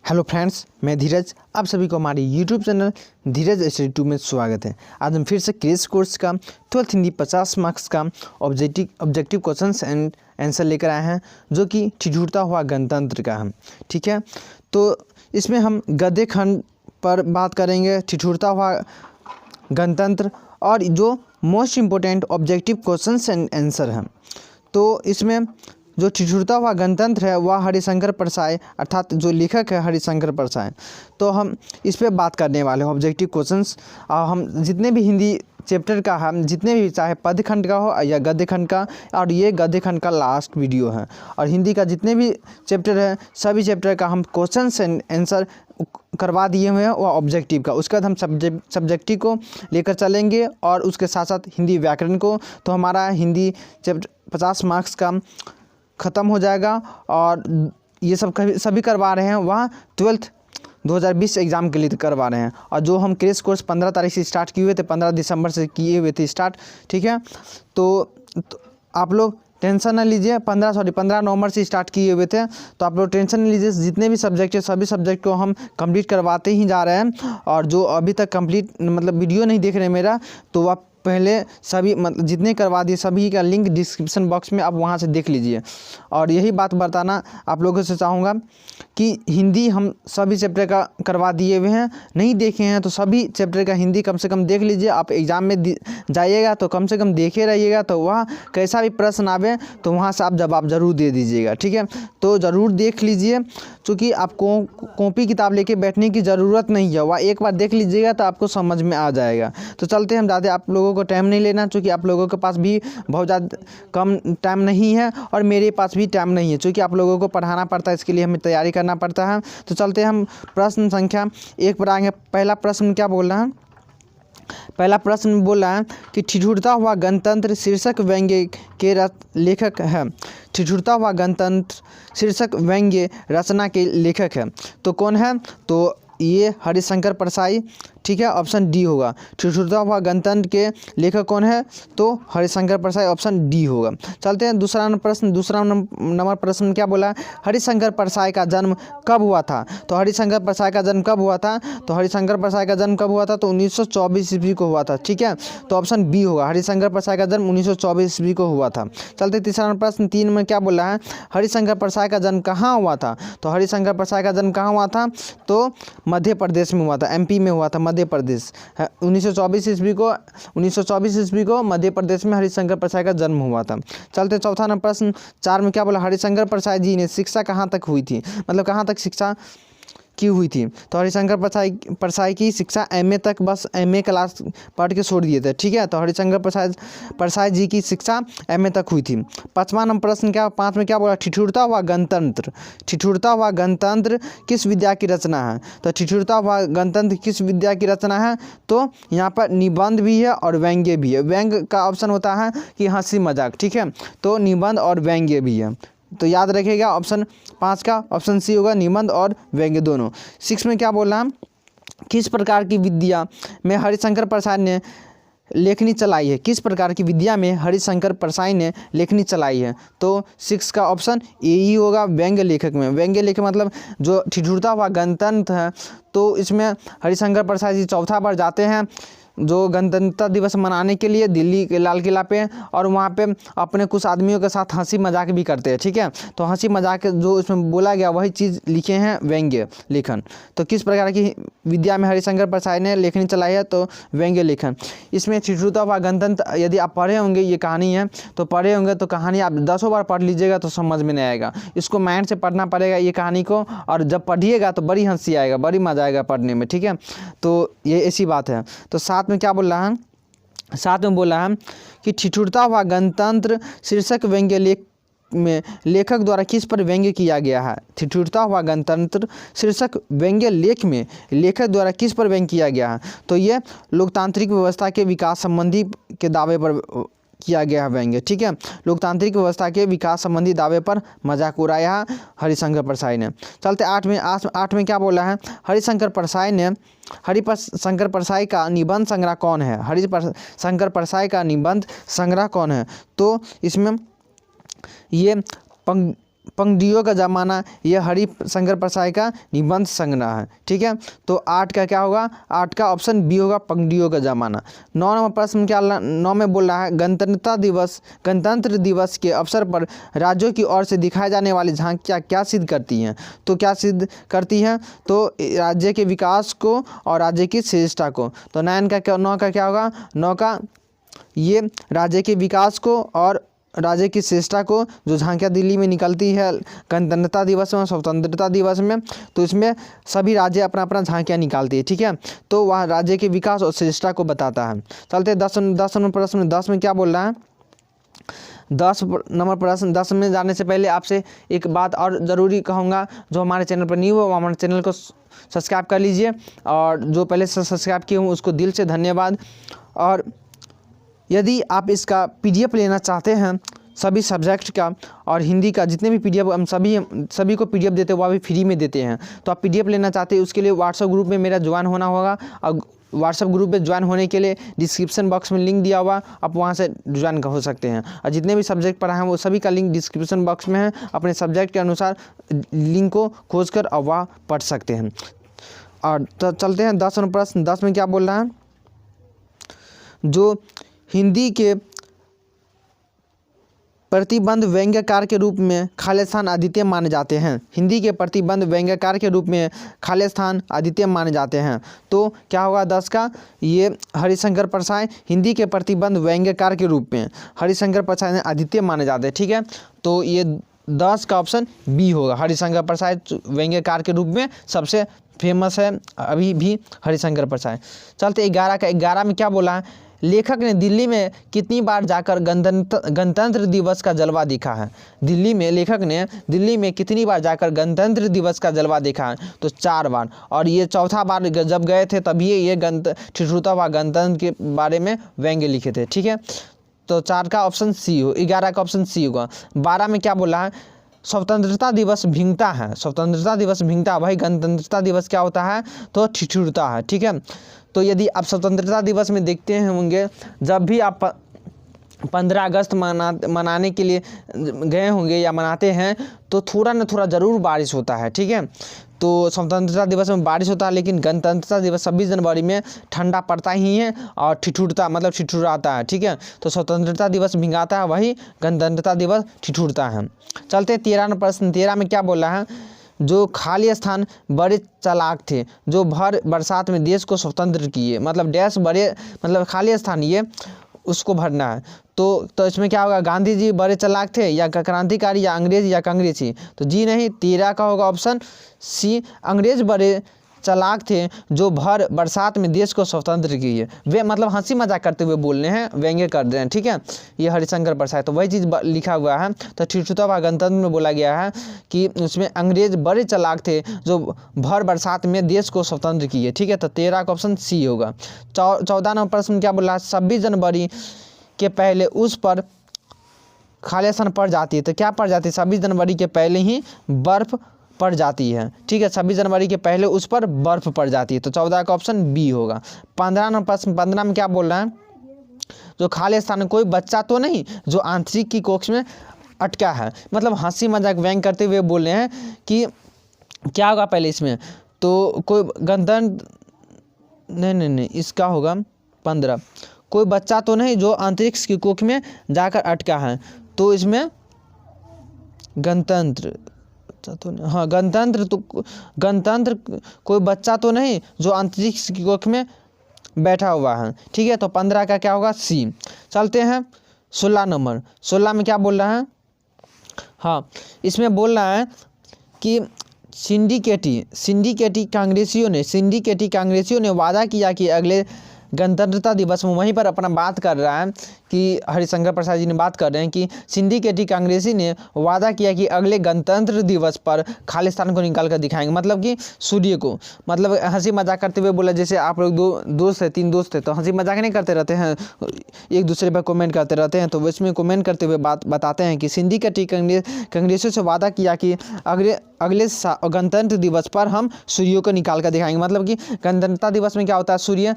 Hello friends, मैं धीरज। आप सभी को हमारे यूट्यूब चैनल धीरज स्टडी 2 में स्वागत है। आज हम फिर से क्रेश कोर्स का 12th हिंदी 50 मार्क्स का ऑब्जेक्टिव क्वेश्चंस एंड आंसर लेकर आए हैं, जो कि ठिठुरता हुआ गणतंत्र का है। ठीक है, तो इसमें हम गद्य खंड पर बात करेंगे, ठिठुरता हुआ गणतंत्र, और जो most important objective questions and answer हैं। तो इसमें जो ठिठुरता हुआ गणतंत्र है वह हरिशंकर परसाई, अर्थात जो लेखक है हरिशंकर परसाई। तो हम इस पे बात करने वाले हैं ऑब्जेक्टिव क्वेश्चंस। हम जितने भी हिंदी चैप्टर का हम जितने भी, चाहे पद्य खंड का हो या गद्य खंड का, और ये गद्य खंड का लास्ट वीडियो है, और हिंदी का जितने भी चैप्टर है सभी चैप्टर का हम क्वेश्चंस एंड आंसर करवा दिए हुए हैं वो ऑब्जेक्टिव का। उसके बाद हम सब्जेक्टिव को लेकर चलेंगे और उसके साथ साथ हिंदी व्याकरण को। तो हमारा हिंदी चैप्टर 50 मार्क्स का ख़त्म हो जाएगा, और ये सब सभी करवा रहे हैं वहाँ 12th 2020 एग्ज़ाम के लिए करवा रहे हैं। और जो हम क्रेश कोर्स 15 तारीख से स्टार्ट किए हुए थे, 15 दिसंबर से किए हुए थे स्टार्ट। ठीक है, तो आप लोग टेंशन न लीजिए। 15 नवंबर से स्टार्ट किए हुए थे, तो आप लोग टेंशन नहीं लीजिए। जितने भी सब्जेक्ट है सभी सब्जेक्ट को हम कंप्लीट करवाते ही जा रहे हैं। और जो अभी तक कंप्लीट वीडियो नहीं देख रहे मेरा, तो आप पहले सभी जितने करवा दिए सभी का लिंक डिस्क्रिप्शन बॉक्स में आप वहां से देख लीजिए। और यही बात बताना आप लोगों से चाहूँगा कि हिंदी हम सभी चैप्टर का करवा दिए हुए हैं। नहीं देखे हैं तो सभी चैप्टर का हिंदी कम से कम देख लीजिए। आप एग्ज़ाम में जाइएगा तो कम से कम देखे रहिएगा, तो वहाँ कैसा भी प्रश्न आवे तो वहाँ से आप जवाब ज़रूर दे दीजिएगा। ठीक है, तो ज़रूर देख लीजिए, क्योंकि आपको कॉपी किताब लेके बैठने की ज़रूरत नहीं है। वह एक बार देख लीजिएगा तो आपको समझ में आ जाएगा। तो चलते हम ज़्यादा आप लोगों को टाइम नहीं लेना, क्योंकि आप लोगों के पास भी बहुत ज़्यादा कम टाइम नहीं है, और मेरे पास भी टाइम नहीं है, क्योंकि आप लोगों को पढ़ाना पड़ता है, इसके लिए हमें तैयारी करना पड़ता है। तो चलते हम प्रश्न संख्या 1 पर आएंगे। पहला प्रश्न क्या बोल रहा है? पहला प्रश्न बोल रहा है कि ठिठुरता हुआ गणतंत्र शीर्षक व्यंग्य के लेखक है। ठिठुरता हुआ गणतंत्र शीर्षक व्यंग्य रचना के लेखक है, तो कौन है? तो ये हरिशंकर परसाई। ठीक है, ऑप्शन डी होगा। ठिठुरता हुआ गणतंत्र के लेखक कौन है? तो हरिशंकर परसाई, ऑप्शन डी होगा। चलते हैं दूसरा नंबर प्रश्न क्या बोला? हरिशंकर परसाई का जन्म कब हुआ था? तो हरिशंकर परसाई का जन्म कब हुआ था? तो हरिशंकर परसाई का जन्म कब हुआ था? तो 1924 ईस्वी को हुआ था। ठीक है, तो ऑप्शन बी होगा। हरिशंकर परसाई का जन्म 1924 ईस्वी को हुआ था। चलते तीसरा प्रश्न 3 में क्या बोला है? हरिशंकर परसाई का जन्म कहाँ हुआ था? तो हरिशंकर परसाई का जन्म कहाँ हुआ था? तो मध्य प्रदेश में हुआ था, एमपी में हुआ था, मध्य प्रदेश। 1924 ईस्वी को मध्य प्रदेश में हरिशंकर परसाई का जन्म हुआ था। चलते चौथा नंबर प्रश्न 4 में क्या बोला? हरिशंकर परसाई जी ने शिक्षा कहाँ तक हुई थी, मतलब कहाँ तक शिक्षा की हुई थी? तो हरिशंकर परसाई की शिक्षा एमए तक, बस एमए क्लास पढ़ के छोड़ दिए थे। ठीक है, तो हरिशंकर परसाई जी की शिक्षा एमए तक हुई थी। 5वां नंबर प्रश्न क्या 5 में क्या बोला? ठिठुरता हुआ गणतंत्र। ठिठुरता हुआ गणतंत्र किस विद्या की रचना है? तो ठिठुरता हुआ गणतंत्र किस विद्या की रचना है? तो यहाँ पर निबंध भी है और व्यंग्य भी है। व्यंग्य का ऑप्शन होता है कि हंसी मजाक। ठीक है, तो निबंध और व्यंग्य भी है, तो याद रखिएगा। ऑप्शन 5 का ऑप्शन सी होगा, निबंध और व्यंग्य दोनों। 6 में क्या बोल रहा है? किस प्रकार की विद्या में हरिशंकर परसाई ने लेखनी चलाई है? किस प्रकार की विद्या में हरिशंकर परसाई ने लेखनी चलाई है? तो 6 का ऑप्शन ए ही होगा, व्यंग्य लेखक में। व्यंग्य लेखक मतलब जो ठिठुरता हुआ गणतंत्र है, तो इसमें हरिशंकर परसाई जी चौथा बार जाते हैं जो गणतंत्र दिवस मनाने के लिए दिल्ली के लाल किला पे, और वहाँ पे अपने कुछ आदमियों के साथ हंसी मजाक भी करते हैं। ठीक है, तो हंसी मजाक जो इसमें बोला गया वही चीज़ लिखे हैं व्यंग्य लेखन। तो किस प्रकार की विद्या में हरिशंकर परसाई ने लेखनी चलाई है? तो व्यंग्य लेखन। इसमें ठिठुरता हुआ गणतंत्र यदि आप पढ़े होंगे, ये कहानी है, तो पढ़े होंगे तो कहानी आप 10 बार पढ़ लीजिएगा तो समझ में नहीं आएगा। इसको माइंड से पढ़ना पड़ेगा ये कहानी को, और जब पढ़िएगा तो बड़ी हंसी आएगा, बड़ी मजा आएगा पढ़ने में। ठीक है, तो ये ऐसी बात है। तो साथ में क्या बोल रहा है? साथ में बोला है कि ठिठुरता हुआ गणतंत्र शीर्षक व्यंग्य लेखक द्वारा किस पर व्यंग्य किया गया है? ठिठुरता हुआ गणतंत्र शीर्षक व्यंग्य लेख में लेखक द्वारा किस पर व्यंग्य किया गया है? तो ये लोकतांत्रिक व्यवस्था के विकास संबंधी के दावे पर किया गया है व्यंग्य। ठीक है, लोकतांत्रिक व्यवस्था के विकास संबंधी दावे पर मजाक उड़ाया है हरिशंकर परसाई ने। चलते 8 में क्या बोला है? हरिशंकर परसाई का निबंध संग्रह कौन है? हरिशंकर परसाई का निबंध संग्रह कौन है? तो इसमें ये पंगडियों का जमाना, ये हरिशंकर परसाई का निबंध संग्रह है। ठीक है, तो 8 का क्या होगा, 8 का ऑप्शन बी होगा, पंगडियों का जमाना। 9 नंबर प्रश्न क्या 9 में बोल रहा है, गणतंत्र दिवस के अवसर पर राज्यों की ओर से दिखाए जाने वाली झांकियाँ क्या सिद्ध करती हैं? तो क्या सिद्ध करती हैं? तो राज्य के विकास को और राज्य की श्रेष्ठता को। तो 9 का क्या होगा, 9 का ये राज्य के विकास को और राज्य की श्रेष्ठता को जो झांकियाँ दिल्ली में निकलती है गणतंत्रता दिवस में, स्वतंत्रता दिवस में, तो इसमें सभी राज्य अपना अपना झांकियाँ निकालती है। ठीक है, तो वह राज्य के विकास और श्रेष्ठता को बताता है। चलते 10 नंबर प्रश्न। 10 में क्या बोल रहा है, 10 नंबर प्रश्न। 10 में जाने से पहले आपसे एक बात और ज़रूरी कहूँगा, जो हमारे चैनल पर न्यू हो वो हमारे चैनल को सब्सक्राइब कर लीजिए, और जो पहले से सब्सक्राइब किए हूँ उसको दिल से धन्यवाद। और यदि आप इसका PDF लेना चाहते हैं सभी सब्जेक्ट का और हिंदी का, जितने भी PDF हम सभी को PDF देते हैं, वह भी फ्री में देते हैं। तो आप PDF लेना चाहते हैं, उसके लिए व्हाट्सएप ग्रुप में मेरा ज्वाइन होना होगा, और व्हाट्सएप ग्रुप में ज्वाइन होने के लिए डिस्क्रिप्शन बॉक्स में लिंक दिया हुआ, आप वहां से ज्वाइन हो सकते हैं। और जितने भी सब्जेक्ट पढ़ा हैं वो सभी का लिंक डिस्क्रिप्शन बॉक्स में है, अपने सब्जेक्ट के अनुसार लिंक को खोज कर और वह पढ़ सकते हैं। और तो चलते हैं 10 नंबर प्रश्न। 10 में क्या बोल रहा है, जो हिंदी के प्रतिबंध व्यंग्यकार के रूप में खालिस्तान अद्वितीय माने जाते हैं। हिंदी के प्रतिबंध व्यंग्यकार के रूप में खालिस्तान अद्वितीय माने जाते हैं। तो क्या होगा 10 का, ये हरिशंकर परसाई हिंदी के प्रतिबंध व्यंग्यकार के रूप में हरिशंकर परसाई अद्वितीय माने जाते हैं। ठीक है, तो ये 10 का ऑप्शन बी होगा, हरिशंकर परसाई व्यंग्यकार के रूप में सबसे फेमस है अभी भी हरिशंकर परसाई। चलते 11 का। 11 में क्या बोला है, लेखक ने दिल्ली में कितनी बार जाकर गणतंत्र दिवस का जलवा देखा है? दिल्ली में लेखक ने दिल्ली में कितनी बार जाकर गणतंत्र दिवस का जलवा देखा है? तो 4 बार, और ये चौथा बार जब गए थे तभी ये ठिठुरता व गणतंत्र के बारे में व्यंग्य लिखे थे। ठीक है, तो 4 का ऑप्शन सी हो, 11 का ऑप्शन सी होगा। 12 में क्या बोला है, स्वतंत्रता दिवस भींगता है। स्वतंत्रता दिवस भींगता, भाई गणतंत्रता दिवस क्या होता है, तो ठिठुरता है। ठीक है, तो यदि आप स्वतंत्रता दिवस में देखते हैं होंगे, जब भी आप 15 अगस्त मनाने के लिए गए होंगे या मनाते हैं, तो थोड़ा न थोड़ा ज़रूर बारिश होता है। ठीक है, तो स्वतंत्रता दिवस में बारिश होता है, लेकिन गणतंत्रता दिवस 26 जनवरी में ठंडा पड़ता ही है और ठिठुरता मतलब ठिठुराता है। ठीक है, तो स्वतंत्रता दिवस भिंगाता है, वही गणतंत्रता दिवस ठिठुरता है। चलते 13 प्रश्न। 13 में क्या बोला है, जो खाली स्थान बड़े चालाक थे, जो भर बरसात में देश को स्वतंत्र किए। मतलब डैश बड़े, मतलब खाली स्थान ये उसको भरना है। तो इसमें क्या होगा, गांधी जी बड़े चालाक थे या क्रांतिकारी या अंग्रेज या कांग्रेसी? तो जी नहीं, 13 का होगा ऑप्शन सी, अंग्रेज बड़े चालाक थे जो भर बरसात में देश को स्वतंत्र किए। वे मतलब हंसी मजाक करते हुए बोल रहे हैं, व्यंग्य कर रहे हैं। ठीक है, ये हरिशंकर परसाई, तो वही चीज़ लिखा हुआ है। तो ठिठुरता व गणतंत्र में बोला गया है कि उसमें अंग्रेज बड़े चालाक थे जो भर बरसात में देश को स्वतंत्र किए। ठीक है, तो 13 का ऑप्शन सी होगा। 14 नंबर प्रश्न क्या बोला है, 26 जनवरी के पहले उस पर खालिस्तान पड़ जाती है। तो क्या पड़ जाती है, 26 जनवरी के पहले ही बर्फ़ पड़ जाती है। ठीक है, 26 जनवरी के पहले उस पर बर्फ़ पड़ जाती है। तो 14 का ऑप्शन बी होगा। 15 नंबर प्रश्न। 15 में क्या बोल रहा है, जो खालिस्तान कोई बच्चा तो नहीं जो आंतरिक की कोख में अटका है। मतलब हंसी मजाक व्यंग करते हुए बोल रहे हैं कि क्या होगा पहले इसमें, तो कोई गणतंत्र नहीं, इसका होगा 15, कोई बच्चा तो नहीं जो अंतरिक्ष की कोख में जाकर अटका है। तो इसमें गणतंत्र तो हाँ, गणतंत्र कोई बच्चा तो नहीं जो अंतरिक्ष की कोख में बैठा हुआ है। ठीक है, तो 15 का क्या होगा, सी। चलते हैं 16 नंबर। 16 में क्या बोल रहा है, हाँ इसमें बोल रहा है कि सिंडिकेटी कांग्रेसियों ने वादा किया कि अगले गणतंत्रता दिवस में, वहीं पर अपना बात कर रहा है कि हरिशंकर प्रसाद जी ने बात कर रहे हैं कि सिंडिकेटी कांग्रेसी ने वादा किया कि अगले गणतंत्र दिवस पर खालिस्तान को निकाल कर दिखाएंगे। मतलब कि सूर्य को, मतलब हंसी मजाक करते हुए बोला, जैसे आप लोग 3 दोस्त थे तो हंसी मजाक नहीं करते रहते हैं, एक दूसरे पर कमेंट करते रहते हैं। तो इसमें कमेंट करते हुए बात बताते हैं कि सिंडिकेटी कांग्रेसियों से वादा किया कि अगले गणतंत्र दिवस पर हम सूर्य को निकाल कर दिखाएंगे। मतलब कि गणतंत्रता दिवस में क्या होता है, सूर्य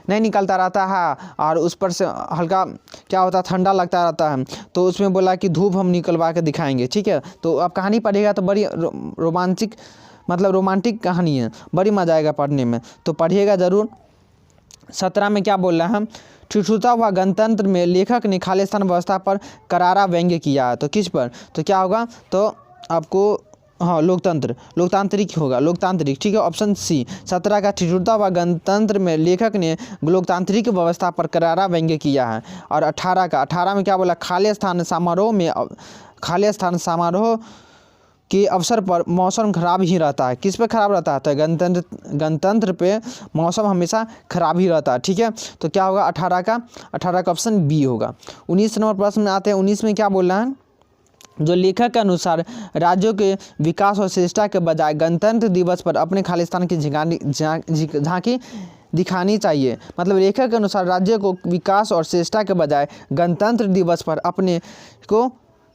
नहीं निकलता रहता है और उस पर से हल्का क्या होता है, ठंडा लगता रहता है, तो उसमें बोला कि धूप हम निकलवा के दिखाएंगे। ठीक है, तो आप कहानी पढ़िएगा तो बड़ी रोमांचिक मतलब रोमांटिक कहानी है, बड़ी मजा आएगा पढ़ने में, तो पढ़िएगा ज़रूर। 17 में क्या बोल रहा है, ठिठुरता हुआ गणतंत्र में लेखक ने खालिस्तान व्यवस्था पर करारा व्यंग्य किया। तो किस पर, तो क्या होगा, तो आपको हाँ लोकतांत्रिक होगा, लोकतांत्रिक। ठीक है, ऑप्शन सी। 17 का ठिठुरता हुआ गणतंत्र में लेखक ने लोकतांत्रिक व्यवस्था पर करारा व्यंग्य किया है। और 18 में क्या बोला, खालिस्तान समारोह के अवसर पर मौसम खराब ही रहता है। किस पे खराब रहता है, तो गणतंत्र पे मौसम हमेशा खराब ही रहता है। ठीक है, तो क्या होगा 18 का ऑप्शन बी होगा। 19 नंबर प्रश्न में आते हैं। 19 में क्या बोल रहा है, जो लेखक के अनुसार राज्यों के विकास और श्रेष्ठता के बजाय गणतंत्र दिवस पर अपने खालिस्तान की झांकी दिखानी चाहिए। मतलब लेखक के अनुसार राज्य को विकास और श्रेष्ठता के बजाय गणतंत्र दिवस पर अपने को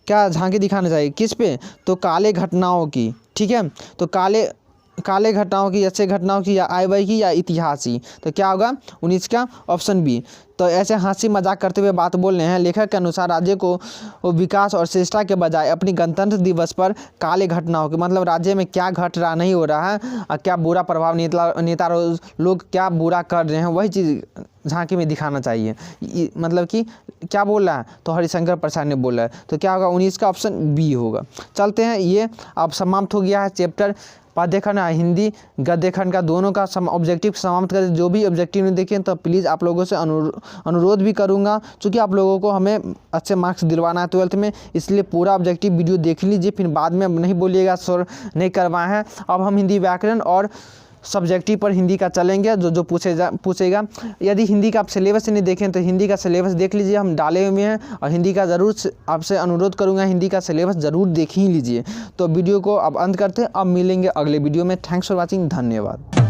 क्या झांकी दिखाना चाहिए, किस पे, तो काले घटनाओं की। ठीक है, तो काले घटनाओं की, अच्छे घटनाओं की, या आय व्यय की, या इतिहास की। तो क्या होगा 19 का ऑप्शन बी। तो ऐसे हंसी मजाक करते हुए बात बोल रहे हैं, लेखक के अनुसार राज्य को विकास और श्रेष्ठता के बजाय अपनी गणतंत्र दिवस पर काले घटनाओं की, मतलब राज्य में क्या घट रहा नहीं हो रहा है और क्या बुरा प्रभाव नेता लोग क्या बुरा कर रहे हैं, वही चीज़ झांकी में दिखाना चाहिए। मतलब कि क्या बोल रहा है, तो हरिशंकर प्रसाद ने बोला है। तो क्या होगा 19 का ऑप्शन बी होगा। चलते हैं, ये अब समाप्त हो गया है चैप्टर पद्य खंड हिंदी गद्य खंड का दोनों का ऑब्जेक्टिव समाप्त कर। जो भी ऑब्जेक्टिव नहीं देखें तो प्लीज़ आप लोगों से अनुरोध भी करूंगा, क्योंकि आप लोगों को हमें अच्छे मार्क्स दिलवाना है 12th में, इसलिए पूरा ऑब्जेक्टिव वीडियो देख लीजिए, फिर बाद में नहीं बोलिएगा सर नहीं करवाए हैं। अब हम हिंदी व्याकरण और सब्जेक्टिव पर हिंदी का चलेंगे, जो पूछेगा। यदि हिंदी का आप सिलेबस नहीं देखें तो हिंदी का सिलेबस देख लीजिए, हम डाले हुए हैं, और हिंदी का ज़रूर आपसे अनुरोध करूंगा, हिंदी का सिलेबस ज़रूर देख ही लीजिए। तो वीडियो को अब अंत करते हैं, अब मिलेंगे अगले वीडियो में। थैंक्स फॉर वॉचिंग, धन्यवाद।